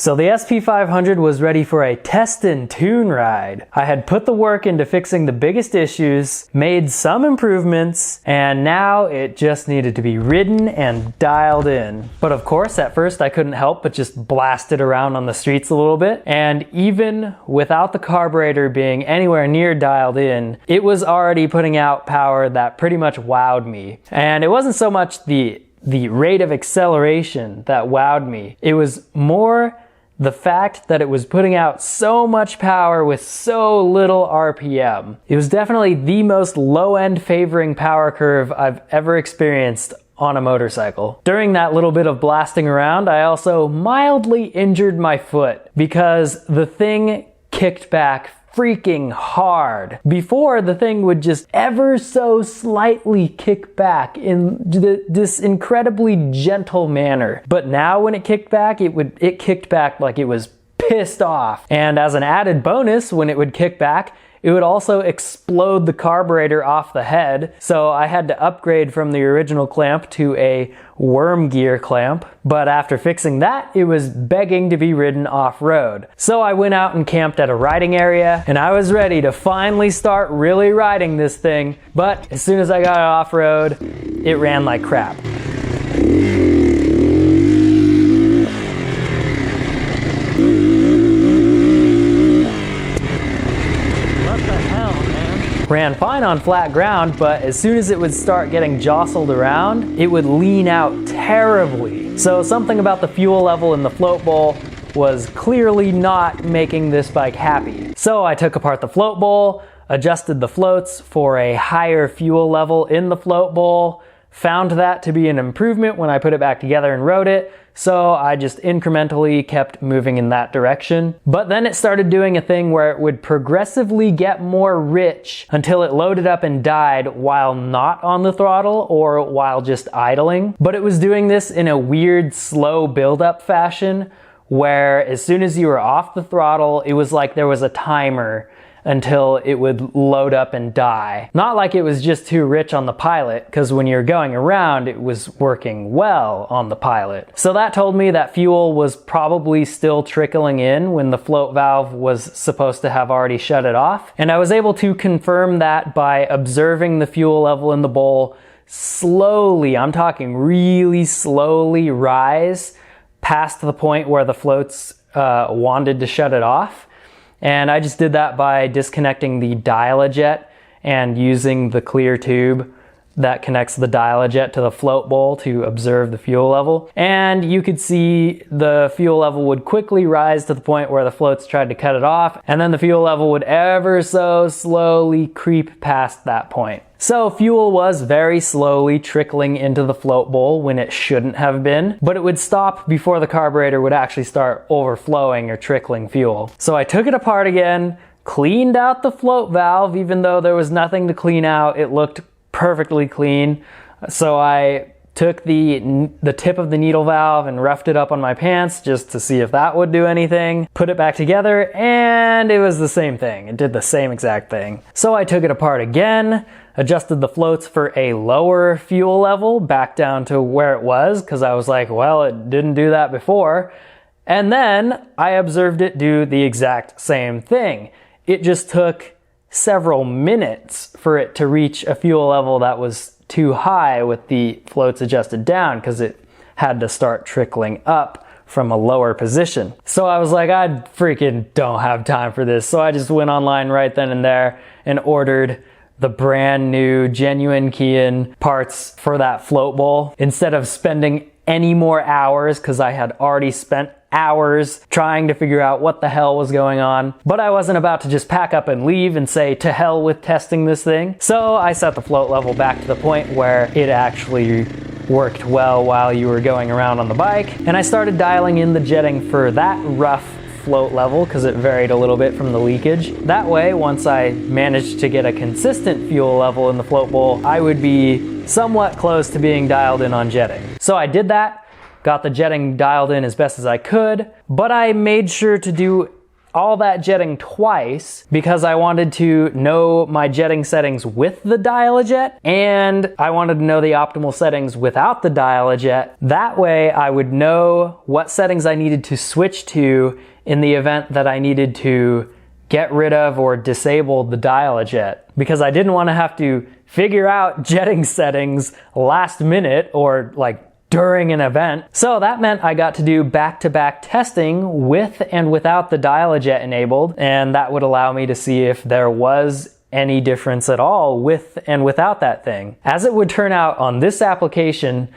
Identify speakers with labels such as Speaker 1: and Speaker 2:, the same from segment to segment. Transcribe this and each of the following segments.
Speaker 1: So the SP500 was ready for a test and tune ride. I had put the work into fixing the biggest issues, made some improvements, and now it just needed to be ridden and dialed in. But of course, at first I couldn't help but just blast it around on the streets a little bit, and even without the carburetor being anywhere near dialed in, it was already putting out power that pretty much wowed me. And it wasn't so much the rate of acceleration that wowed me. It was more the fact that it was putting out so much power with so little RPM. It was definitely the most low-end favoring power curve I've ever experienced on a motorcycle. During that little bit of blasting around, I also mildly injured my foot because the thing kicked back freaking hard. Before, the thing would just ever so slightly kick back in this incredibly gentle manner. But now when it kicked back, it kicked back like it was pissed off. And as an added bonus, when it would kick back, it would also explode the carburetor off the head, so I had to upgrade from the original clamp to a worm gear clamp. But after fixing that, it was begging to be ridden off-road. So I went out and camped at a riding area, and I was ready to finally start really riding this thing. But as soon as I got it off-road, it ran like crap. Ran fine on flat ground, but as soon as it would start getting jostled around, it would lean out terribly. So something about the fuel level in the float bowl was clearly not making this bike happy. So I took apart the float bowl, adjusted the floats for a higher fuel level in the float bowl, found that to be an improvement when I put it back together and rode it, so I just incrementally kept moving in that direction. But then it started doing a thing where it would progressively get more rich until it loaded up and died while not on the throttle or while just idling. But it was doing this in a weird slow build-up fashion where as soon as you were off the throttle, it was like there was a timer until it would load up and die. Not like it was just too rich on the Pilot, because when you're going around, it was working well on the Pilot. So that told me that fuel was probably still trickling in when the float valve was supposed to have already shut it off. And I was able to confirm that by observing the fuel level in the bowl slowly, I'm talking really slowly, rise past the point where the floats wanted to shut it off. And I just did that by disconnecting the dial-a-jet and using the clear tube that connects the dial-a-jet to the float bowl to observe the fuel level. And you could see the fuel level would quickly rise to the point where the floats tried to cut it off, and then the fuel level would ever so slowly creep past that point. So fuel was very slowly trickling into the float bowl when it shouldn't have been, but it would stop before the carburetor would actually start overflowing or trickling fuel. So I took it apart again, cleaned out the float valve, even though there was nothing to clean out. It looked perfectly clean. So I took the tip of the needle valve and roughed it up on my pants just to see if that would do anything. Put it back together and it was the same thing. It did the same exact thing. So I took it apart again, adjusted the floats for a lower fuel level back down to where it was, because I was like, well, it didn't do that before. And then I observed it do the exact same thing. It just took several minutes for it to reach a fuel level that was too high with the floats adjusted down, because it had to start trickling up from a lower position. So I was like, I freaking don't have time for this. So I just went online right then and there and ordered the brand new genuine Kian parts for that float bowl instead of spending any more hours, because I had already spent hours trying to figure out what the hell was going on. But I wasn't about to just pack up and leave and say to hell with testing this thing. So I set the float level back to the point where it actually worked well while you were going around on the bike. And I started dialing in the jetting for that rough float level because it varied a little bit from the leakage. That way, once I managed to get a consistent fuel level in the float bowl, I would be somewhat close to being dialed in on jetting. So I did that, got the jetting dialed in as best as I could, but I made sure to do all that jetting twice because I wanted to know my jetting settings with the dial-a-jet, and I wanted to know the optimal settings without the dial-a-jet. That way I would know what settings I needed to switch to in the event that I needed to get rid of or disable the dial-a-jet, because I didn't want to have to figure out jetting settings last minute or like during an event. So that meant I got to do back-to-back testing with and without the dial-a-jet enabled, and that would allow me to see if there was any difference at all with and without that thing. As it would turn out on this application,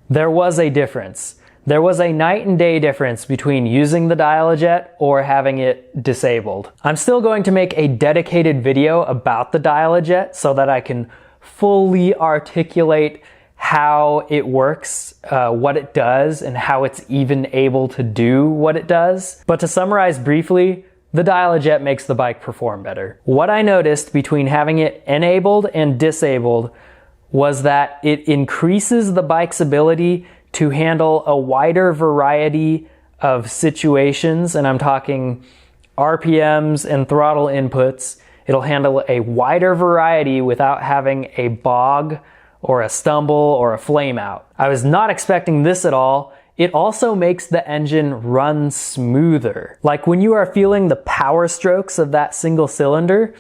Speaker 1: there was a difference. There was a night and day difference between using the dial-a-jet or having it disabled. I'm still going to make a dedicated video about the dial-a-jet so that I can fully articulate how it works, what it does, and how it's even able to do what it does. But to summarize briefly, the dial-a-jet makes the bike perform better. What I noticed between having it enabled and disabled was that it increases the bike's ability to handle a wider variety of situations, and I'm talking RPMs and throttle inputs. It'll handle a wider variety without having a bog or a stumble or a flame out. I was not expecting this at all. It also makes the engine run smoother. Like when you are feeling the power strokes of that single cylinder,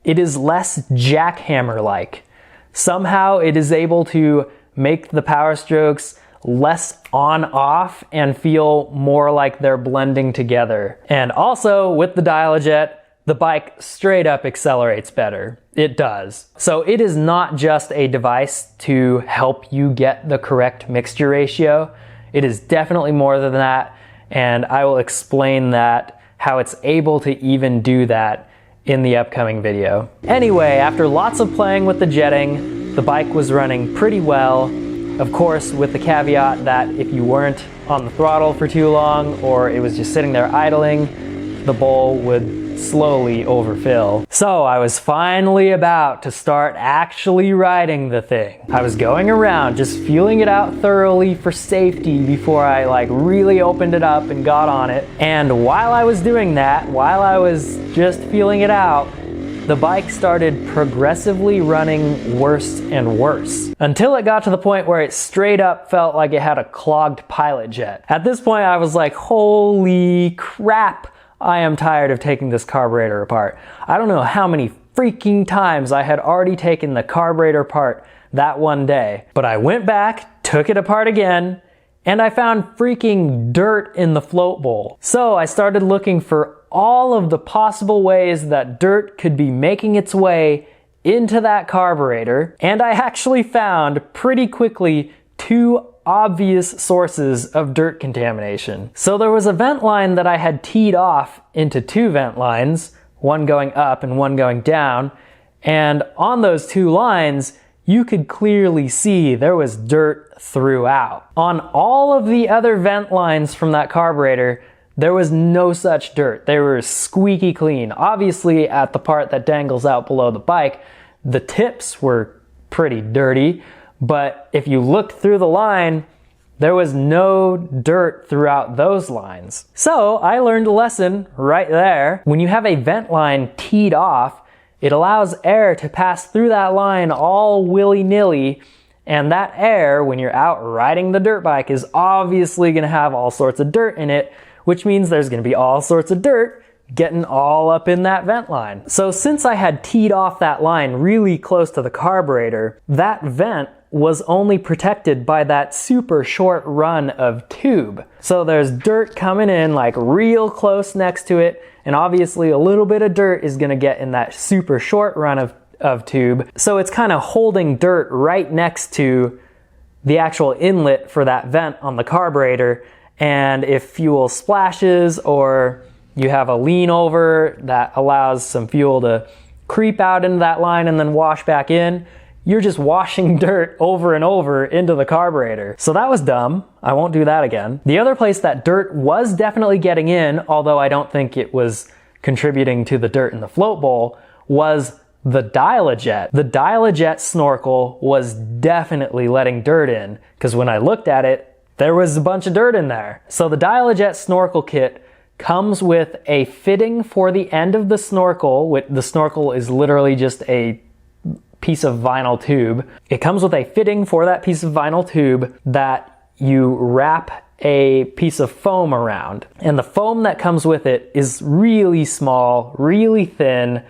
Speaker 1: it is less jackhammer-like. Somehow it is able to make the power strokes less on-off and feel more like they're blending together. And also with the dial-a-jet, the bike straight up accelerates better. It does. So it is not just a device to help you get the correct mixture ratio. It is definitely more than that, and I will explain that, how it's able to even do that in the upcoming video. Anyway, after lots of playing with the jetting, the bike was running pretty well. Of course, with the caveat that if you weren't on the throttle for too long or it was just sitting there idling, the bowl would slowly overfill. So I was finally about to start actually riding the thing. I was going around just feeling it out thoroughly for safety before I like really opened it up and got on it. And while I was doing that, while I was just feeling it out, the bike started progressively running worse and worse, until it got to the point where it straight up felt like it had a clogged pilot jet. At this point I was like, holy crap, I am tired of taking this carburetor apart. I don't know how many freaking times I had already taken the carburetor apart that one day, but I went back, took it apart again, and I found freaking dirt in the float bowl. So I started looking for all of the possible ways that dirt could be making its way into that carburetor, and I actually found pretty quickly two obvious sources of dirt contamination. So there was a vent line that I had teed off into two vent lines, one going up and one going down, and on those two lines you could clearly see there was dirt throughout. On all of the other vent lines from that carburetor, there was no such dirt. They were squeaky clean. Obviously, at the part that dangles out below the bike, the tips were pretty dirty, but if you looked through the line, there was no dirt throughout those lines. So I learned a lesson right there. When you have a vent line teed off, it allows air to pass through that line all willy-nilly, and that air, when you're out riding the dirt bike, is obviously gonna have all sorts of dirt in it, which means there's gonna be all sorts of dirt getting all up in that vent line. So since I had teed off that line really close to the carburetor, that vent was only protected by that super short run of tube. So there's dirt coming in like real close next to it, and obviously a little bit of dirt is gonna get in that super short run of tube. So it's kind of holding dirt right next to the actual inlet for that vent on the carburetor, and if fuel splashes or you have a lean over that allows some fuel to creep out into that line and then wash back in, you're just washing dirt over and over into the carburetor. So that was dumb. I won't do that again. The other place that dirt was definitely getting in, although I don't think it was contributing to the dirt in the float bowl, was the dial-a-jet. The dial-a-jet snorkel was definitely letting dirt in, because when I looked at it, there was a bunch of dirt in there. So the dial-a-jet snorkel kit comes with a fitting for the end of the snorkel. The snorkel is literally just a piece of vinyl tube. It comes with a fitting for that piece of vinyl tube that you wrap a piece of foam around. And the foam that comes with it is really small, really thin,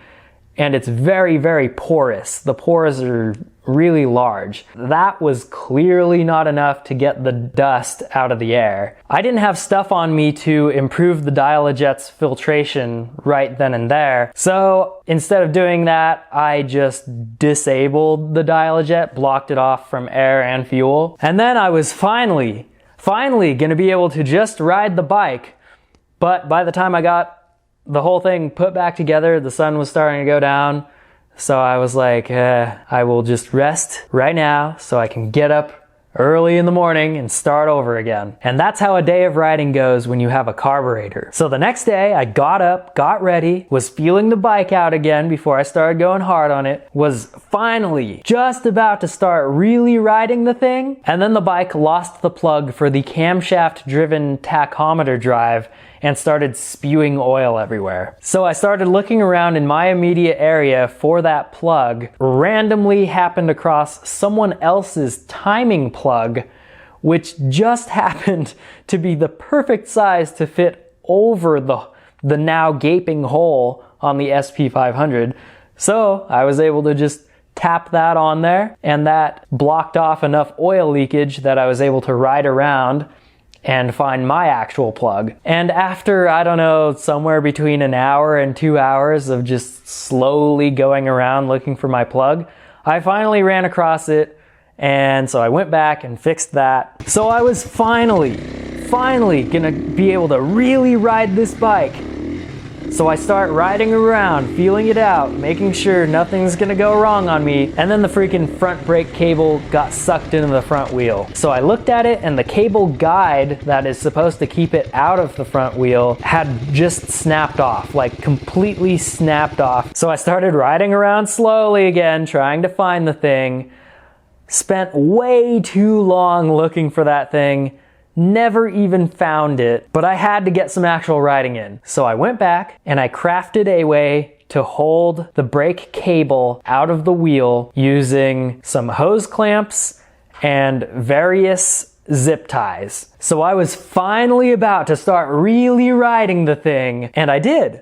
Speaker 1: and it's very, very porous. The pores are really large. That was clearly not enough to get the dust out of the air. I didn't have stuff on me to improve the Dial-A-Jet's filtration right then and there. So instead of doing that, I just disabled the Dial-A-Jet, blocked it off from air and fuel. And then I was finally gonna be able to just ride the bike. But by the time I got the whole thing put back together, the sun was starting to go down. So I was like, I will just rest right now so I can get up early in the morning and start over again. And that's how a day of riding goes when you have a carburetor. So the next day I got up, got ready, was feeling the bike out again before I started going hard on it, was finally just about to start really riding the thing, and then the bike lost the plug for the camshaft driven tachometer drive and started spewing oil everywhere. So I started looking around in my immediate area for that plug, randomly happened across someone else's timing plug, which just happened to be the perfect size to fit over the now gaping hole on the SP500. So I was able to just tap that on there, and that blocked off enough oil leakage that I was able to ride around and find my actual plug. And after, I don't know, somewhere between an hour and 2 hours of just slowly going around looking for my plug, I finally ran across it, and so I went back and fixed that. So I was finally gonna be able to really ride this bike. So I start riding around, feeling it out, making sure nothing's gonna go wrong on me, and then the freaking front brake cable got sucked into the front wheel. So I looked at it, and the cable guide that is supposed to keep it out of the front wheel had just snapped off, like completely snapped off. So I started riding around slowly again, trying to find the thing. Spent way too long looking for that thing. Never even found it, but I had to get some actual riding in. So I went back and I crafted a way to hold the brake cable out of the wheel using some hose clamps and various zip ties. So I was finally about to start really riding the thing, and I did.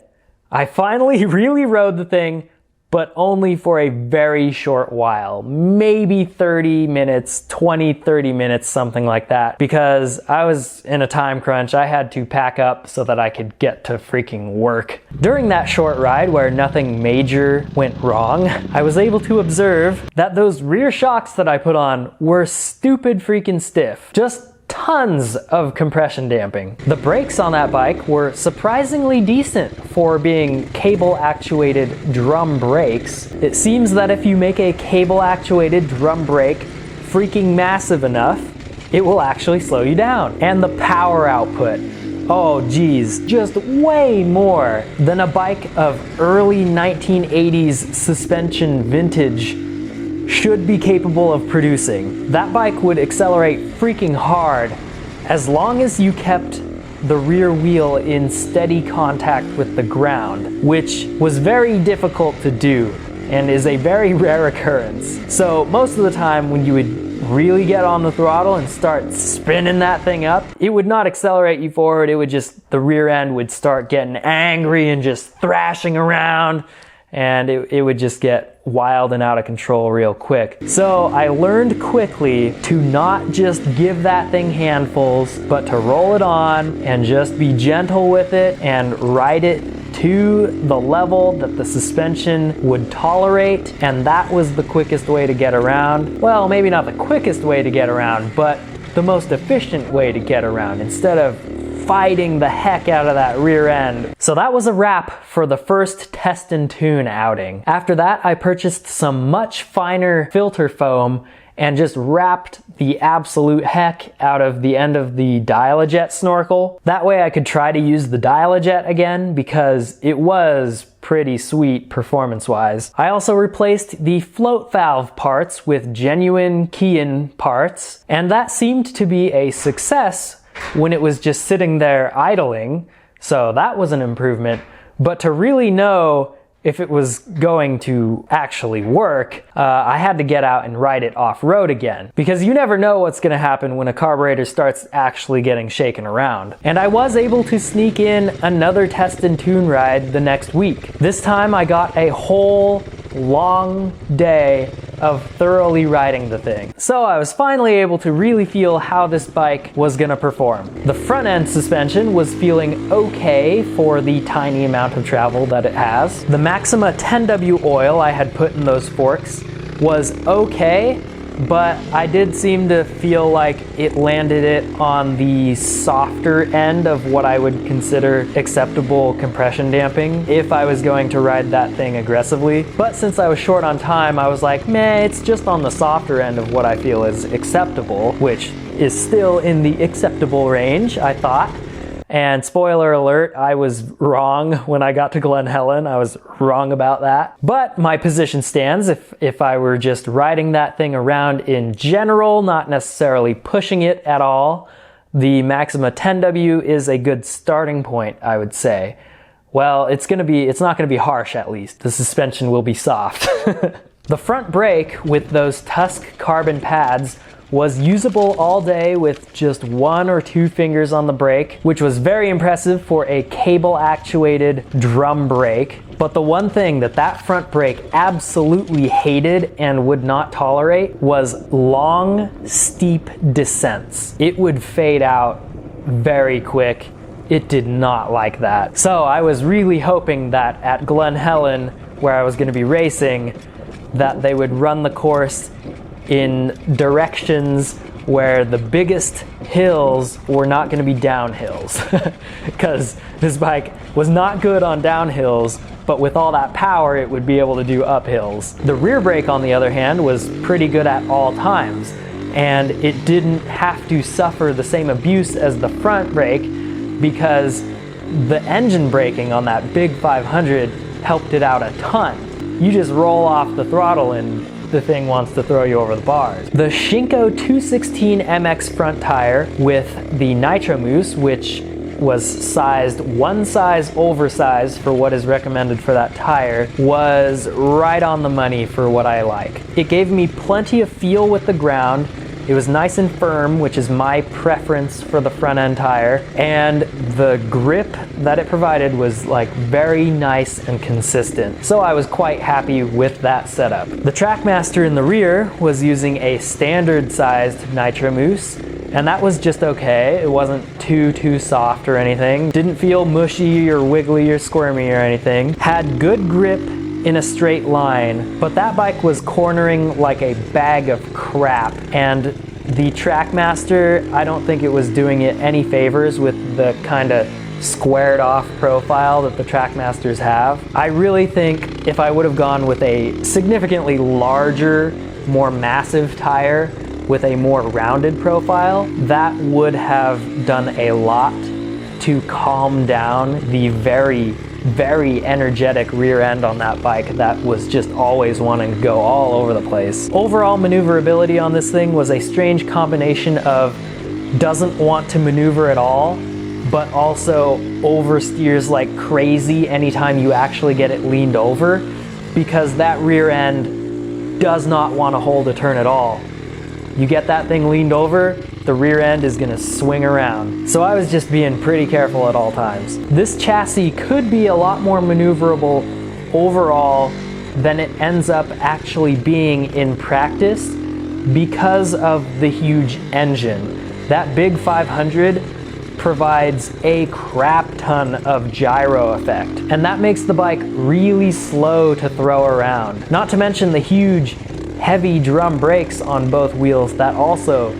Speaker 1: I finally really rode the thing, but only for a very short while, maybe 30 minutes, 20, 30 minutes, something like that, because I was in a time crunch. I had to pack up so that I could get to freaking work. During that short ride where nothing major went wrong, I was able to observe that those rear shocks that I put on were stupid freaking stiff. Just tons of compression damping. The brakes on that bike were surprisingly decent for being cable-actuated drum brakes. It seems that if you make a cable-actuated drum brake freaking massive enough, it will actually slow you down. And the power output, oh geez, just way more than a bike of early 1980s suspension vintage should be capable of producing. That bike would accelerate freaking hard as long as you kept the rear wheel in steady contact with the ground, which was very difficult to do and is a very rare occurrence. So most of the time when you would really get on the throttle and start spinning that thing up, it would not accelerate you forward. It would just, the rear end would start getting angry and just thrashing around, and it would just get wild and out of control real quick. So I learned quickly to not just give that thing handfuls, but to roll it on and just be gentle with it and ride it to the level that the suspension would tolerate, and that was the quickest way to get around. Well, maybe not the quickest way to get around, but the most efficient way to get around instead of fighting the heck out of that rear end. So that was a wrap for the first test and tune outing. After that, I purchased some much finer filter foam and just wrapped the absolute heck out of the end of the Dial-A-Jet snorkel. That way I could try to use the Dial-A-Jet again because it was pretty sweet performance-wise. I also replaced the float valve parts with genuine key-in parts, and that seemed to be a success when it was just sitting there idling. So that was an improvement. But to really know if it was going to actually work, I had to get out and ride it off-road again. Because you never know what's going to happen when a carburetor starts actually getting shaken around. And I was able to sneak in another test and tune ride the next week. This time I got a whole long day of thoroughly riding the thing. So I was finally able to really feel how this bike was gonna perform. The front end suspension was feeling okay for the tiny amount of travel that it has. The Maxima 10W oil I had put in those forks was okay, but I did seem to feel like it landed it on the softer end of what I would consider acceptable compression damping if I was going to ride that thing aggressively. But since I was short on time, I was like, meh, it's just on the softer end of what I feel is acceptable, which is still in the acceptable range, I thought. And spoiler alert, I was wrong when I got to Glen Helen. I was wrong about that. But my position stands if I were just riding that thing around in general, not necessarily pushing it at all. The Maxima 10W is a good starting point, I would say. Well, it's not gonna be harsh at least. The suspension will be soft. The front brake with those Tusk carbon pads was usable all day with just 1 or 2 fingers on the brake, which was very impressive for a cable actuated drum brake. But the one thing that front brake absolutely hated and would not tolerate was long, steep descents. It would fade out very quick. It did not like that. So I was really hoping that at Glen Helen, where I was going to be racing, that they would run the course in directions where the biggest hills were not going to be downhills. Because this bike was not good on downhills, but with all that power it would be able to do uphills. The rear brake, on the other hand, was pretty good at all times, and it didn't have to suffer the same abuse as the front brake because the engine braking on that big 500 helped it out a ton. You just roll off the throttle and the thing wants to throw you over the bars. The Shinko 216 MX front tire with the Nitro Mousse, which was sized 1 size oversized for what is recommended for that tire, was right on the money for what I like. It gave me plenty of feel with the ground. It was nice and firm, which is my preference for the front end tire, and the grip that it provided was like very nice and consistent. So I was quite happy with that setup. The Trackmaster in the rear was using a standard sized Nitro Mousse, and that was just okay. It wasn't too soft or anything. Didn't feel mushy or wiggly or squirmy or anything. Had good grip in a straight line, but that bike was cornering like a bag of crap, and the Trackmaster, I don't think it was doing it any favors with the kind of squared off profile that the Trackmasters have. I really think if I would have gone with a significantly larger, more massive tire with a more rounded profile, that would have done a lot to calm down the very energetic rear end on that bike that was just always wanting to go all over the place. Overall maneuverability on this thing was a strange combination of doesn't want to maneuver at all, but also oversteers like crazy anytime you actually get it leaned over, because that rear end does not want to hold a turn at all. You get that thing leaned over, the rear end is gonna swing around. So I was just being pretty careful at all times. This chassis could be a lot more maneuverable overall than it ends up actually being in practice because of the huge engine. That big 500 provides a crap ton of gyro effect, and that makes the bike really slow to throw around. Not to mention the huge heavy drum brakes on both wheels that also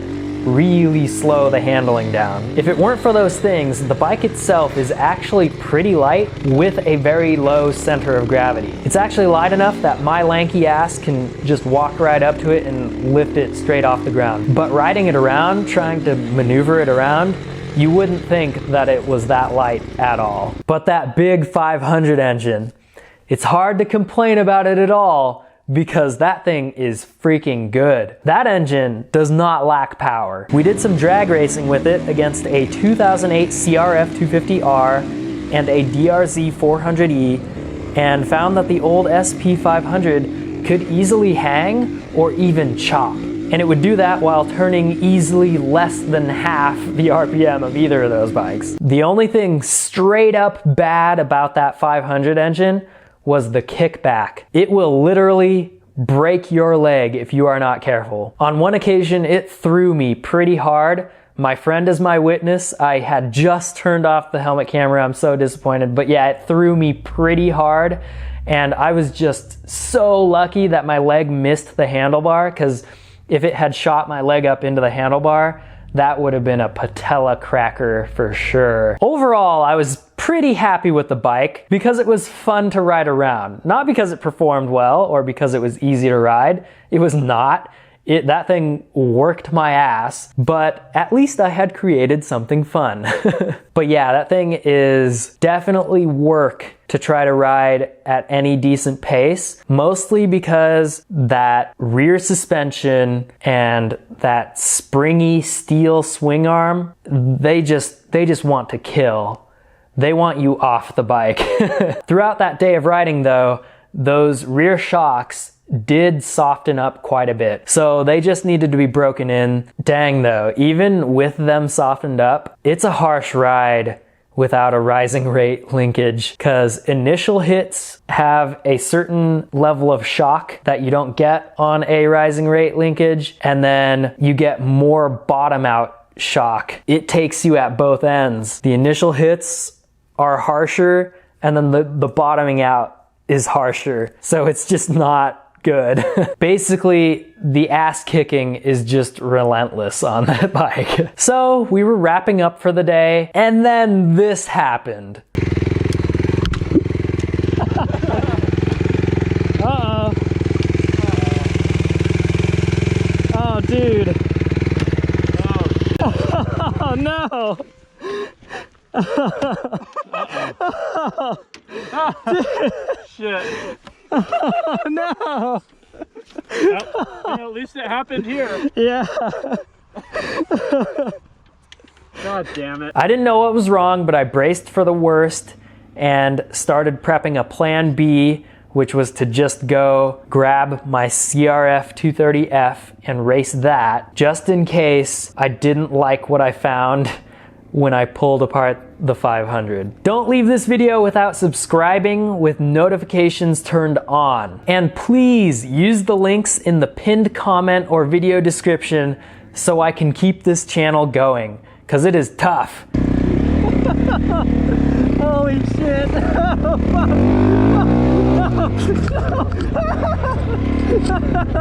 Speaker 1: really slow the handling down. If it weren't for those things, the bike itself is actually pretty light with a very low center of gravity. It's actually light enough that my lanky ass can just walk right up to it and lift it straight off the ground. But riding it around, trying to maneuver it around, you wouldn't think that it was that light at all. But that big 500 engine, it's hard to complain about it at all, because that thing is freaking good. That engine does not lack power. We did some drag racing with it against a 2008 CRF 250R and a DRZ 400E, and found that the old SP500 could easily hang or even chop. And it would do that while turning easily less than half the RPM of either of those bikes. The only thing straight up bad about that 500 engine was the kickback. It will literally break your leg if you are not careful. On one occasion, it threw me pretty hard. My friend is my witness. I had just turned off the helmet camera. I'm so disappointed. But yeah, it threw me pretty hard. And I was just so lucky that my leg missed the handlebar, because if it had shot my leg up into the handlebar, that would have been a patella cracker for sure. Overall, I was pretty happy with the bike because it was fun to ride around. Not because it performed well or because it was easy to ride. It was not. That thing worked my ass, but at least I had created something fun. But yeah, that thing is definitely work to try to ride at any decent pace, mostly because that rear suspension and that springy steel swing arm, they just want to kill. They want you off the bike. Throughout that day of riding though, those rear shocks did soften up quite a bit. So they just needed to be broken in. Dang though, even with them softened up, it's a harsh ride without a rising rate linkage, because initial hits have a certain level of shock that you don't get on a rising rate linkage, and then you get more bottom out shock. It takes you at both ends. The initial hits are harsher, and then the bottoming out is harsher. So it's just not good. Basically, the ass kicking is just relentless on that bike. So we were wrapping up for the day, and then this happened. Uh-oh. Oh, dude. Oh no.
Speaker 2: Shit.
Speaker 1: Oh no.
Speaker 2: Well, at least it happened here.
Speaker 1: Yeah.
Speaker 2: God damn it.
Speaker 1: I didn't know what was wrong, but I braced for the worst and started prepping a plan B, which was to just go grab my CRF 230F and race that, just in case I didn't like what I found when I pulled apart the 500. Don't leave this video without subscribing with notifications turned on. And please use the links in the pinned comment or video description so I can keep this channel going, because it is tough. Holy shit. Oh, fuck.